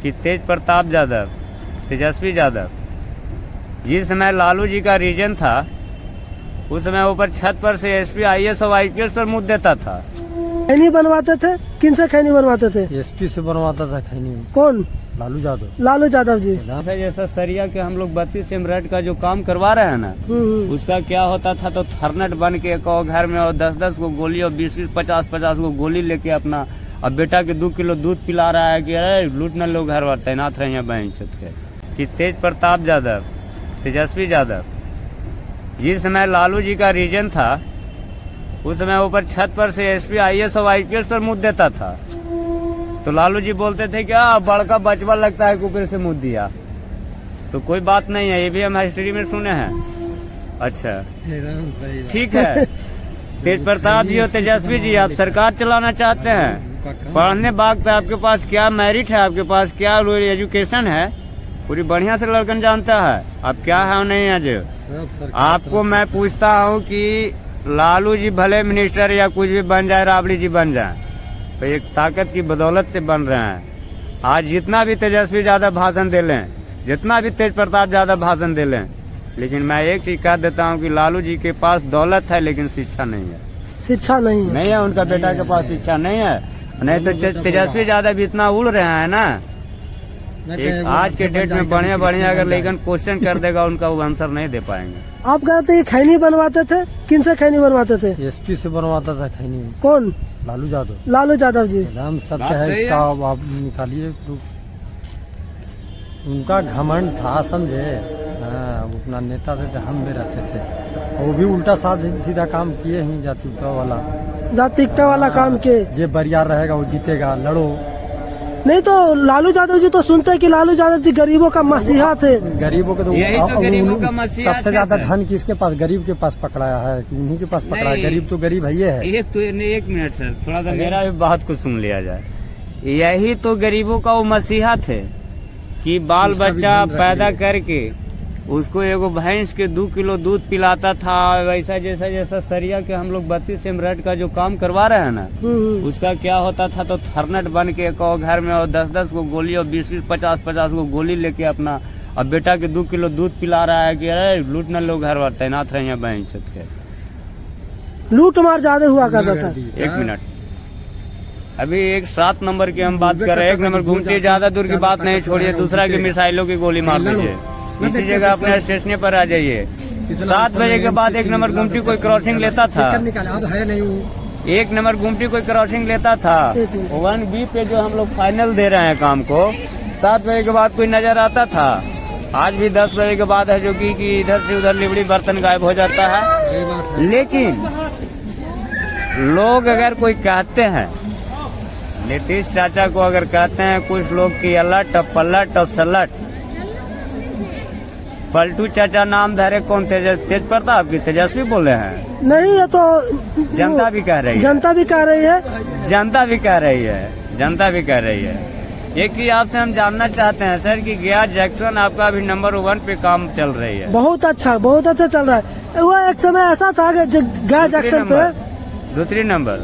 कि तेज प्रताप यादव, तेजस्वी यादव, जिस समय लालू जी का रीजन था उस समय ऊपर छत पर से एसपी, आईएएस और आईपीएस पर मुद्द देता था। खैनी बनवाते थे, किन से खैनी बनवाते थे? एसपी से बनवाता था खैनी। कौन? लालू यादव। लालू यादव जी। जैसा सरिया के हम लोग 32 एमरेट का जो काम करवा रहे हैं ना, उसका क्या होता था तो थर्नेट बन के एक घर में और 10-10 को गोली और 20-20, 50-50 को गोली लेके अपना अब बेटा के 2 किलो दूध पिला रहा है कि अरे लूट न लो घर वाले तैनात रहे बैंक छत के। कि तेज प्रताप यादव, तेजस्वी यादव, जिस समय लालू जी का रीजन था उस समय ऊपर छत पर से एसपी, आईएएस और आईपीएस पर मुद्द देता था। तो लालू जी बोलते थे क्या बड़का बचवा लगता है ऊपर से मुद्द दिया, तो कोई बात नहीं है, ये भी हम हिस्ट्री में सुने हैं। अच्छा ठीक है। तेज प्रताप जी और तेजस्वी जी, आप सरकार चलाना चाहते हैं, पढ़ने वक्त आपके पास क्या मेरिट है, आपके पास क्या एजुकेशन है, पूरी बढ़िया से लड़कन जानता है आप क्या है और नहीं है। आपको मैं पूछता हूँ कि लालू जी भले मिनिस्टर या कुछ भी बन जाए, राबड़ी जी बन जाए, तो एक ताकत की बदौलत से बन रहे हैं। आज जितना भी तेजस्वी ज्यादा भाषण दे लें, जितना भी तेज प्रताप ज्यादा भाषण दे लें, लेकिन मैं एक चीज कह देता हूँ कि लालू जी के पास दौलत है लेकिन शिक्षा नहीं है। शिक्षा नहीं है उनका बेटा के पास शिक्षा नहीं है। नहीं तो तेजस्वी ज्यादा भी इतना उड़ रहे हैं ना, एक आज के डेट में बढ़िया अगर लेकिन क्वेश्चन कर देगा उनका वो आंसर नहीं दे पाएंगे। आप कहते हैं खैनी बनवाते थे, किन से खैनी बनवाते थे? एसपी से बनवाता था खैनी। कौन? लालू यादव। लालू यादव जी। नाम सत्य है इसका, आप निकालिए। उनका घमंड था, समझे। हाँ, वो अपना नेता थे तो हम भी रहते थे, वो भी उल्टा सीधा काम किए ही जातिकता वाला काम के। जे बरियार रहेगा वो जीतेगा, लड़ो। नहीं तो लालू यादव जी तो सुनते हैं कि लालू यादव जी गरीबों का मसीहा थे। गरीबों के तो गरीबों का मसीहा सबसे ज्यादा धन किसके पास? गरीब के पास पकड़ाया है, उन्हीं के पास पकड़ा है। गरीब तो गरीब है ये है। एक मिनट सर, थोड़ा सा मेरा भी बात को सुन लिया जाए। यही तो गरीबों का वो मसीहा थे कि बाल बच्चा पैदा करके उसको एगो भैंस के 2 किलो दूध पिलाता था। वैसा जैसा सरिया के हम लोग 32 एमरेट का जो काम करवा रहे हैं ना, उसका क्या होता था तो थर्नेट बन के एक घर में और 10-10 को गोली और 20-20, 50-50 को गोली लेके अपना अब बेटा के 2 किलो दूध पिला रहा है कि अरे लूट न लो घर वाले तैनात रहे बैंक छत के। लूट मार ज्यादा हुआ करता था। एक मिनट, अभी एक 7 नंबर की हम बात कर रहे हैं। 1 नंबर घूमती ज्यादा दूर की बात नहीं छोड़िए, दूसरा की मिसाइलों की गोली मार दीजिए, इसी जगह अपने स्टेशन पर आ जाइए। 7 बजे के बाद 1 नंबर गुमटी कोई क्रॉसिंग लेता था, 1 नंबर गुमटी कोई क्रॉसिंग लेता था 1B पे जो हम लोग फाइनल दे रहे हैं काम को, 7 बजे के बाद कोई नजर आता था। आज भी 10 बजे के बाद है जो कि इधर से उधर लिबड़ी बर्तन गायब हो जाता है। लेकिन लोग अगर कोई कहते हैं, नीतीश चाचा को अगर कहते हैं कुछ लोग की अलट पलट और सलट, पलटू चाचा नाम धरे कौन? तेज प्रताप की तेजस्वी बोले हैं? नहीं, ये तो जनता भी कह रही है, जनता भी कह रही है। एक चीज आपसे हम जानना चाहते हैं सर कि गया जंक्शन आपका अभी नंबर 1 पे काम चल रही है। बहुत अच्छा चल रहा है। वो एक समय ऐसा था कि गया जंक्शन पे 2 नंबर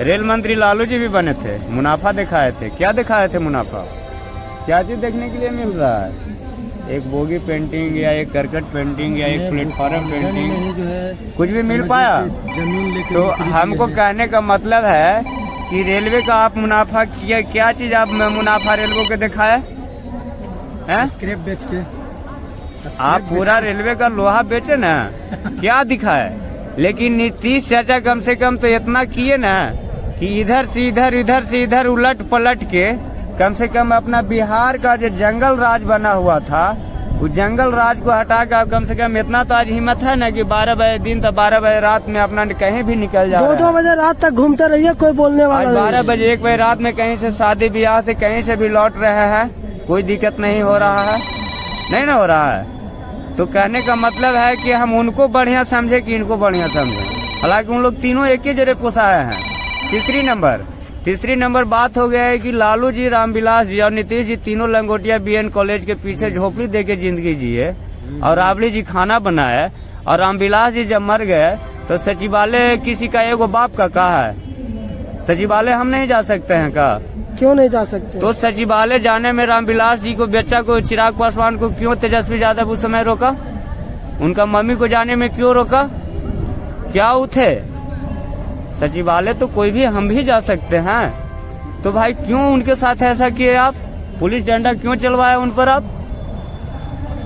रेल मंत्री लालू जी भी बने थे, मुनाफा दिखाए थे। क्या दिखाए थे मुनाफा? क्या चीज देखने के लिए मिल रहा है? एक बोगी पेंटिंग या एक करकट पेंटिंग या एक प्लेटफॉर्म पेंटिंग, कुछ भी मिल पाया? तो हमको कहने का मतलब है कि रेलवे का आप मुनाफा किया, क्या चीज आप मुनाफा रेलवे के दिखाए हैं? स्क्रैप बेच के आप पूरा रेलवे का लोहा बेचे ना, क्या दिखाए? लेकिन नीतीश चाचा कम से कम तो इतना किए ना कि इधर से इधर उलट पलट के कम से कम अपना बिहार का जो जंगल राज बना हुआ था, उस जंगल राज को हटा कर कम से कम इतना तो आज हिम्मत है ना कि 12 बजे दिन तो 12 बजे रात में अपना कहीं भी निकल जाए। 2 बजे रात तक घूमते रहिए, कोई बोलने वाला नहीं। 12 बजे 1 बजे रात में कहीं से शादी ब्याह से कहीं से भी लौट रहे हैं, कोई दिक्कत नहीं हो रहा है, नहीं ना हो रहा है। तो कहने का मतलब है कि हम उनको बढ़िया समझे कि इनको बढ़िया समझे, हालांकि उन लोग तीनों एक ही जगह पोसाए हैं। तीसरी नंबर बात हो गया है कि लालू जी, रामविलास जी और नीतीश जी तीनों लंगोटिया BN कॉलेज के पीछे झोपड़ी दे के जिंदगी जिए और राबड़ी जी खाना बनाए, और रामविलास जी जब मर गए तो सचिवालय किसी का एगो बाप का कहा है, सचिवालय हम नहीं जा सकते हैं का? क्यों नहीं जा सकते? तो सचिवालय जाने में रामविलास जी को, बेटा को, चिराग पासवान को क्यों तेजस्वी यादव उस समय रोका? उनका मम्मी को जाने में क्यों रोका? क्या उठे? सचिवालय तो कोई भी, हम भी जा सकते हैं, तो भाई क्यों उनके साथ ऐसा किए आप? पुलिस डंडा क्यों चलवाया उन पर आप?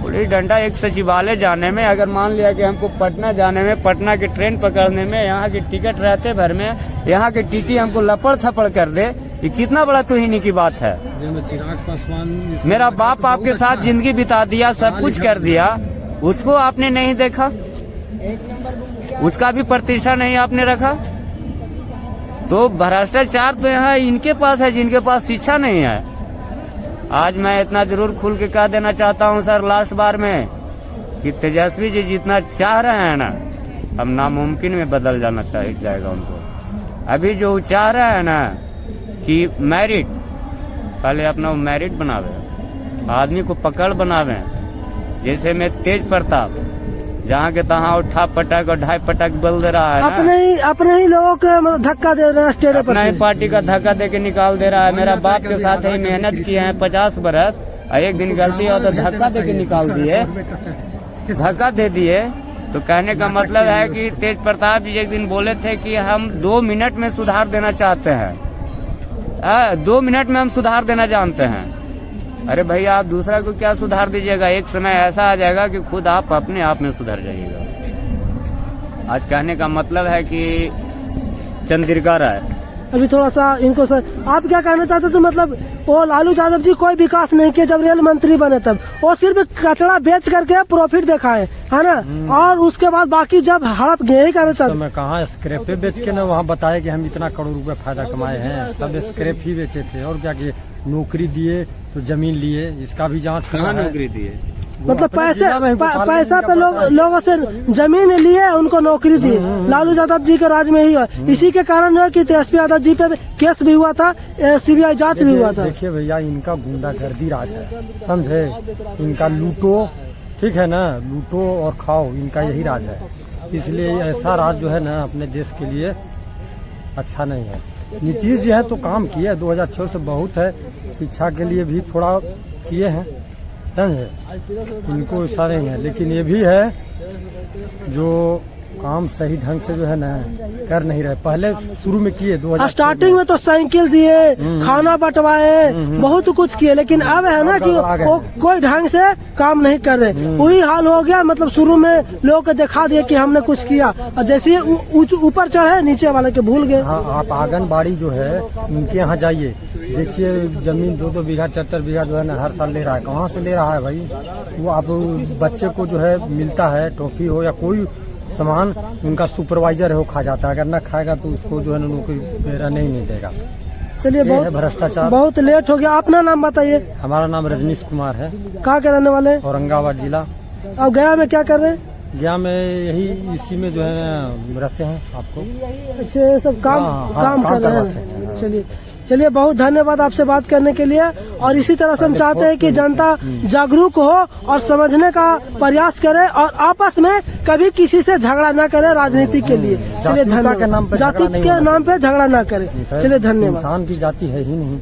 पुलिस डंडा एक सचिवालय जाने में, अगर मान लिया कि हमको पटना जाने में, पटना की ट्रेन पकड़ने में, यहाँ की टिकट रहते भर में, यहाँ के टीटी हमको लपड़ थपड़ कर दे, ये कितना बड़ा तुहिनी की बात है। चिराग पासवान, मेरा बाप आपके साथ जिंदगी बिता दिया, सब कुछ कर दिया, उसको आपने नहीं देखा, उसका भी प्रतीक्षा नहीं आपने रखा। तो भ्रष्टाचार तो यहाँ इनके पास है जिनके पास शिक्षा नहीं है। आज मैं इतना जरूर खुल के कह देना चाहता हूँ सर, लास्ट बार में, कि तेजस्वी जी जितना चाह रहे हैं ना, अब नामुमकिन में बदल जाना जाएगा उनको। अभी जो चाह रहे हैं ना कि मैरिट, पहले अपना मैरिट बनावे, आदमी को पकड़ बनावे। जैसे मैं तेज प्रताप जहाँ के तहाँ उठा पटक और ढाई पटक बोल दे रहा है, अपने ही लोगों को धक्का दे रहे हैं स्टेट पर, अपना ही पार्टी का धक्का दे के निकाल दे रहा है। मेरा बाप के साथ ही मेहनत किए हैं 50 बरस, और एक दिन गलती हो तो धक्का दे के निकाल दिए, धक्का दे दिए। तो कहने का मतलब है कि तेज प्रताप जी एक दिन बोले थे कि हम 2 मिनट में सुधार देना चाहते हैं, 2 मिनट में हम सुधार देना जानते हैं। अरे भैया, आप दूसरा को क्या सुधार दीजिएगा? एक समय ऐसा आ जाएगा कि खुद आप अपने आप में सुधर जाइएगा। आज कहने का मतलब है कि चंद्रिका राय, अभी थोड़ा सा इनको सर, आप क्या कहना चाहते थे? मतलब वो लालू यादव जी कोई विकास नहीं किया जब रेल मंत्री बने, तब वो सिर्फ कचरा बेच करके प्रॉफिट दिखाए, है ना, और उसके बाद बाकी जब हड़प गए ही करना चाहते। मैं कहाँ स्क्रैप बेच के ना वहाँ बताया कि हम इतना करोड़ रुपए फायदा कमाए हैं, सब स्क्रैप ही बेचे थे। और क्या किए? नौकरी दिए तो जमीन लिए, इसका भी जांच कहाँ नौकरी दिए? मतलब पैसा पे लोगों से जमीन लिए, उनको नौकरी दी। लालू यादव जी के राज में ही हुआ। इसी के कारण जो है कि तेजस्वी यादव जी पे केस भी हुआ था, सीबीआई जांच भी हुआ था। देखिए भैया, इनका गुंडागर्दी राज है, समझे? इनका लूटो, ठीक है ना, लूटो और खाओ, इनका यही राज है। इसलिए ऐसा राज जो है ना अपने देश के लिए अच्छा नहीं है। नीतीश जी है तो काम किए, 2006 से बहुत है, शिक्षा के लिए भी थोड़ा किए हैं, समझे? इनको सारे हैं, लेकिन ये भी है जो काम सही ढंग से जो है ना कर नहीं रहे। पहले शुरू में किए 2006 स्टार्टिंग में तो साइकिल दिए, खाना बंटवाए, बहुत कुछ किए, लेकिन अब है ना कि वो कोई ढंग से काम नहीं कर रहे। वही हाल हो गया। मतलब शुरू में लोगों को दिखा दिया कि हमने कुछ किया, और जैसे ऊपर चढ़े नीचे वाले के भूल गए। हाँ, आप आंगनबाड़ी जो है उनके यहाँ जाइए, देखिए जमीन 2-2 बीघा 4-4 बीघा जो है ना हर साल ले रहा है। कहाँ से ले रहा है भाई? वो आप बच्चे को जो है मिलता है टॉफी हो या कोई सामान, उनका सुपरवाइजर है वो खा जाता है। अगर ना खाएगा तो उसको जो है ना नौकरी रहने ही नहीं देगा। चलिए, बहुत भ्रष्टाचार, बहुत लेट हो गया। अपना नाम बताइए। हमारा नाम रजनीश कुमार है। कहाँ के रहने वाले? औरंगाबाद जिला। अब गया में क्या कर रहे हैं? गया में यही इसी में जो है ना रहते हैं। आपको अच्छा, सब काम कर रहे हैं। चलिए, बहुत धन्यवाद आपसे बात करने के लिए। और इसी तरह से हम चाहते हैं कि जनता जागरूक हो और समझने का प्रयास करे, और आपस में कभी किसी से झगड़ा ना करे राजनीति के लिए। चलिए, धन्यवाद। जाति के नाम पे झगड़ा ना करे। चलिए, धन्यवाद। इंसान की जाति है ही नहीं।